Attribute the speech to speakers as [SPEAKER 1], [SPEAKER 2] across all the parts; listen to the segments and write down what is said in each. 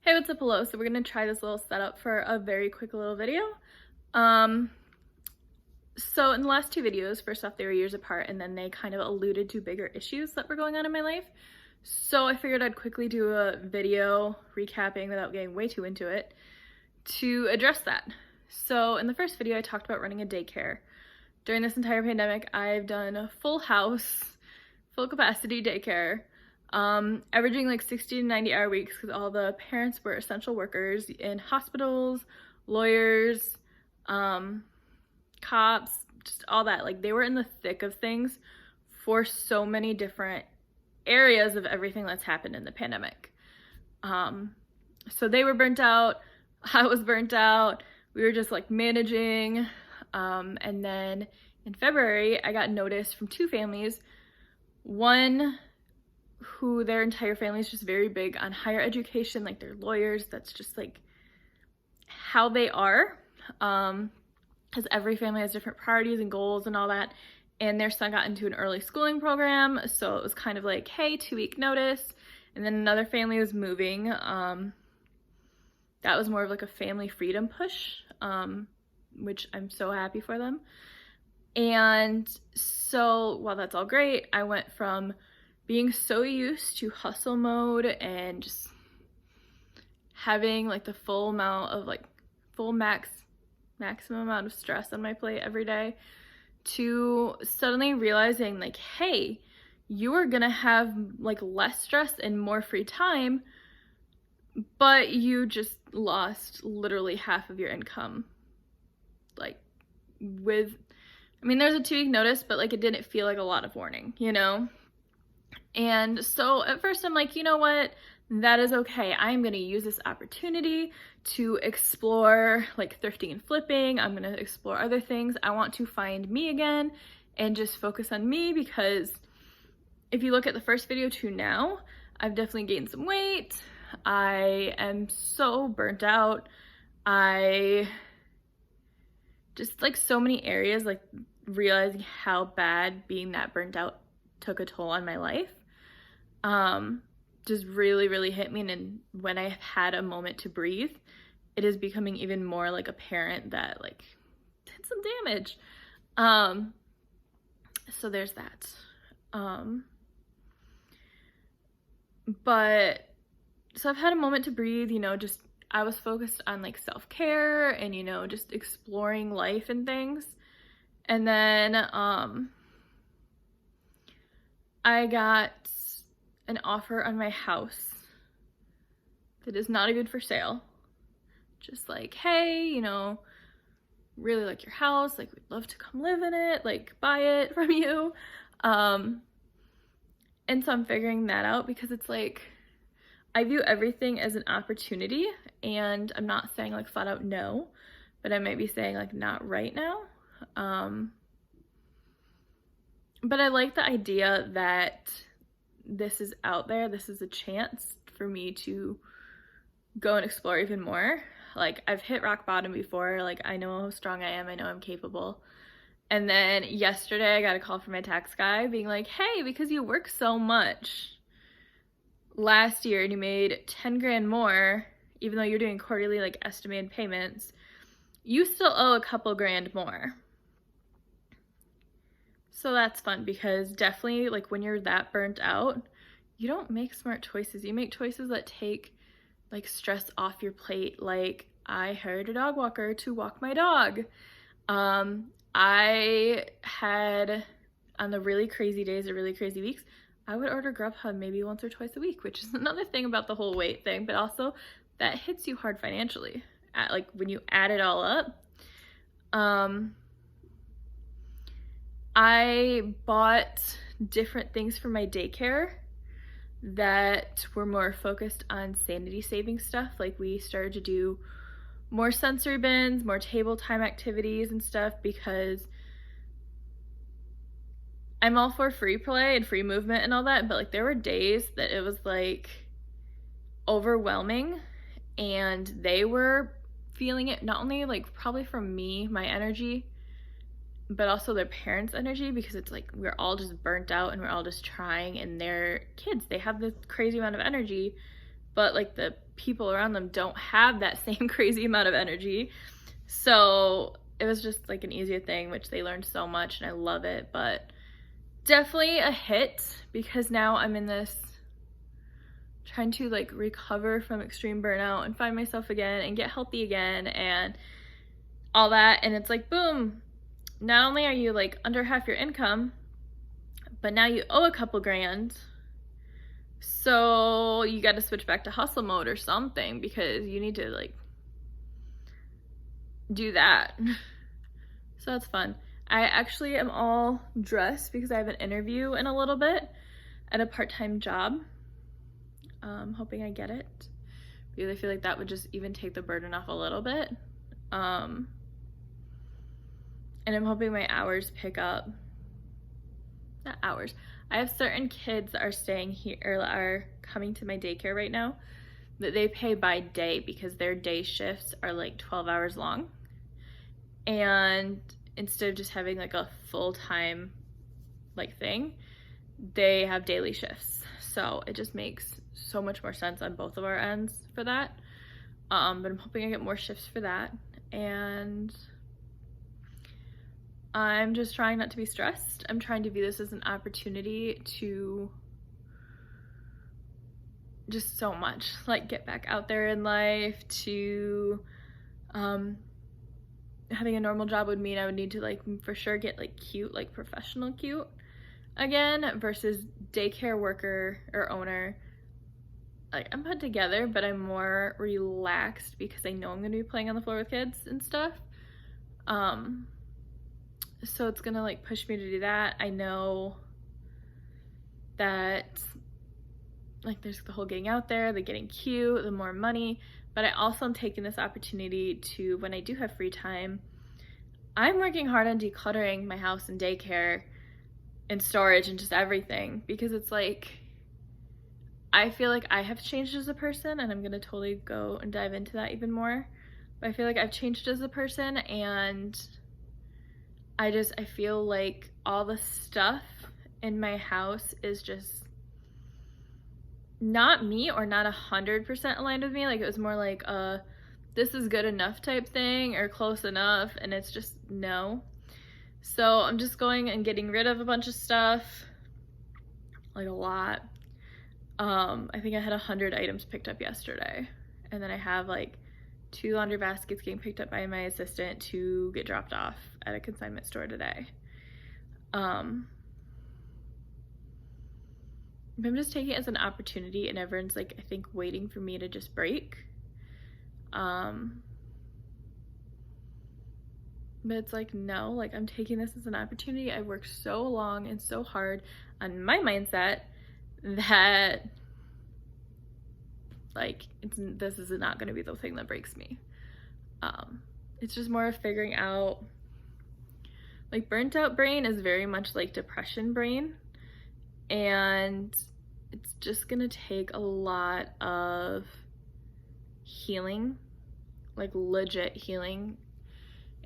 [SPEAKER 1] Hey, what's up, hello? So we're gonna try this little setup for a very quick little video. Um, so in the last two videos, first off, they were years apart, and then they kind of alluded to bigger issues that were going on in my life. So I figured I'd quickly do a video recapping without getting way too into it to address that. So in the first video, I talked about running a daycare. During this entire pandemic, I've done a full house, full capacity daycare. Averaging like 60 to 90 hour weeks because all the parents were essential workers in hospitals, lawyers, cops, just all that. Like, they were in the thick of things for so many different areas of everything that's happened in the pandemic. So they were burnt out, I was burnt out, we were just like managing. And then in February, I got notice from two families. One who their entire family is just very big on higher education, like they're lawyers, that's just like how they are, because every family has different priorities and goals and all that, and their son got into an early schooling program, so it was kind of like, hey, 2-week notice. And then another family was moving. That was more of like a family freedom push, which I'm so happy for them. And so while that's all great, I went from being so used to hustle mode and just having like the full amount of like maximum amount of stress on my plate every day to suddenly realizing like, hey, you are gonna have like less stress and more free time, but you just lost literally half of your income. Like, with, I mean, there's a 2-week notice, but like it didn't feel like a lot of warning, you know? And so at first I'm like, you know what, that is okay. I'm gonna use this opportunity to explore like thrifting and flipping. I'm gonna explore other things. I want to find me again and just focus on me, because if you look at the first video to now, I've definitely gained some weight. I am so burnt out. I just, like, so many areas, like realizing how bad being that burnt out took a toll on my life, just really hit me. And when I had a moment to breathe, it is becoming even more like apparent that like did some damage. So there's that. But so I've had a moment to breathe, you know, just I was focused on like self-care and, you know, just exploring life and things. And then I got an offer on my house that is not a good for sale. Just like, hey, you know, really like your house, like we'd love to come live in it, like buy it from you. And so I'm figuring that out, because it's like, I view everything as an opportunity, and I'm not saying like flat out no, but I might be saying like not right now. But I like the idea that this is out there. This is a chance for me to go and explore even more. Like, I've hit rock bottom before. Like, I know how strong I am. I know I'm capable. And then yesterday I got a call from my tax guy being like, hey, because you work so much last year and you made 10 grand more, even though you're doing quarterly like estimated payments, you still owe a couple grand more. So that's fun, because definitely like when you're that burnt out, you don't make smart choices. You make choices that take like stress off your plate. Like, I hired a dog walker to walk my dog. I had, on the really crazy days or really crazy weeks, I would order Grubhub maybe once or twice a week, which is another thing about the whole weight thing, but also that hits you hard financially. Like, when you add it all up. I bought different things for my daycare that were more focused on sanity saving stuff. Like, we started to do more sensory bins, more table time activities and stuff, because I'm all for free play and free movement and all that, but like there were days that it was like overwhelming, and they were feeling it, not only like probably from me, my energy, but also their parents' energy, because it's like we're all just burnt out and we're all just trying, and they're kids, they have this crazy amount of energy, but like the people around them don't have that same crazy amount of energy. So it was just like an easier thing, which they learned so much, and I love it. But definitely a hit, because now I'm in this trying to like recover from extreme burnout and find myself again and get healthy again and all that. And it's like, boom, not only are you like under half your income, but now you owe a couple grand. So you got to switch back to hustle mode or something, because you need to like do that. So that's fun. I actually am all dressed because I have an interview in a little bit at a part-time job. Hoping I get it, because I feel like that would just even take the burden off a little bit. And I'm hoping my hours pick up. Not hours. I have certain kids that are staying here, or are coming to my daycare right now, that they pay by day because their day shifts are like 12 hours long. And instead of just having like a full-time like thing, they have daily shifts. So it just makes so much more sense on both of our ends for that. But I'm hoping I get more shifts for that. And I'm just trying not to be stressed. I'm trying to view this as an opportunity to just so much, like get back out there in life, to having a normal job would mean I would need to like for sure get like cute, like professional cute again, versus daycare worker or owner. Like I'm put together, but I'm more relaxed because I know I'm gonna be playing on the floor with kids and stuff. So it's gonna like push me to do that. I know that like there's the whole getting out there, the getting cute, the more money, but I also am taking this opportunity to, when I do have free time, I'm working hard on decluttering my house and daycare and storage and just everything, because it's like I feel like I have changed as a person, and I'm gonna totally go and dive into that even more. But I feel like I've changed as a person, and I feel like all the stuff in my house is just not me, or not 100% aligned with me. Like it was more like a this is good enough type thing, or close enough, and it's just no. So I'm just going and getting rid of a bunch of stuff, like a lot. I think I had 100 items picked up yesterday, and then I have like 2 laundry baskets getting picked up by my assistant to get dropped off at a consignment store today. I'm just taking it as an opportunity, and everyone's like, I think, waiting for me to just break. But it's like, no, like I'm taking this as an opportunity. I worked so long and so hard on my mindset that like this is not going to be the thing that breaks me. It's just more of figuring out, like burnt out brain is very much like depression brain, and it's just gonna take a lot of healing, like legit healing,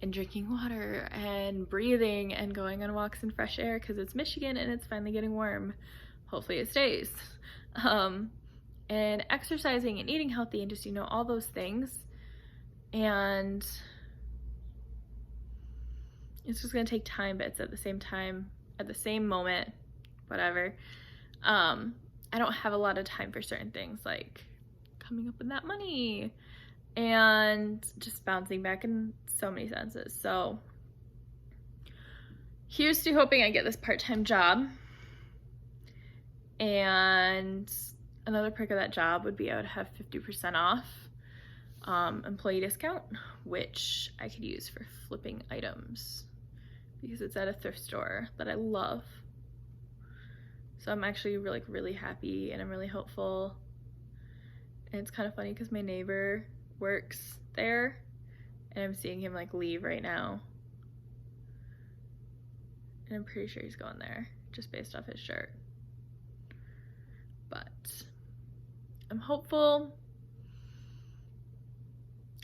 [SPEAKER 1] and drinking water and breathing and going on walks in fresh air, because it's Michigan and it's finally getting warm. Hopefully it stays. And exercising and eating healthy and just, you know, all those things. And it's just gonna take time, but it's at the same time, at the same moment, whatever. I don't have a lot of time for certain things, like coming up with that money and just bouncing back in so many senses. So here's to hoping I get this part-time job. And another perk of that job would be I would have 50% off employee discount, which I could use for flipping items because it's at a thrift store that I love. So I'm actually really happy, and I'm really hopeful. And it's kind of funny because my neighbor works there, and I'm seeing him like leave right now, and I'm pretty sure he's going there just based off his shirt. But I'm hopeful.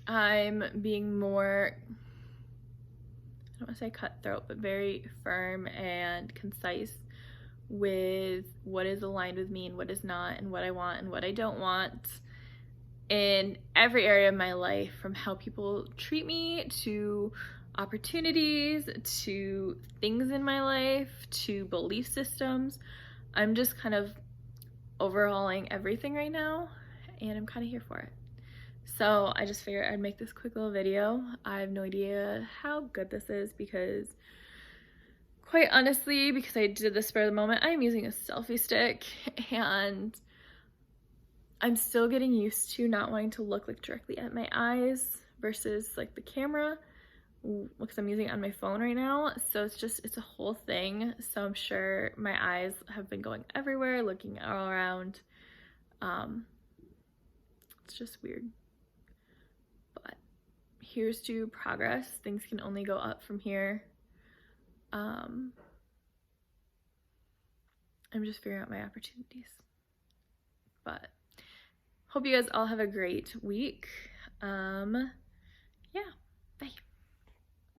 [SPEAKER 1] I'm being more, I don't want to say cutthroat, but very firm and concise with what is aligned with me and what is not, and what I want and what I don't want. in every area of my life, from how people treat me to opportunities to things in my life to belief systems. I'm just kind of overhauling everything right now, and I'm kind of here for it. So I just figured I'd make this quick little video. I have no idea how good this is because, quite honestly, because I did this spur of the moment, I'm using a selfie stick and I'm still getting used to not wanting to look like directly at my eyes versus like the camera, because I'm using it on my phone right now. So it's a whole thing. So I'm sure my eyes have been going everywhere, looking all around. It's just weird. But here's to progress. Things can only go up from here. I'm just figuring out my opportunities. But hope you guys all have a great week.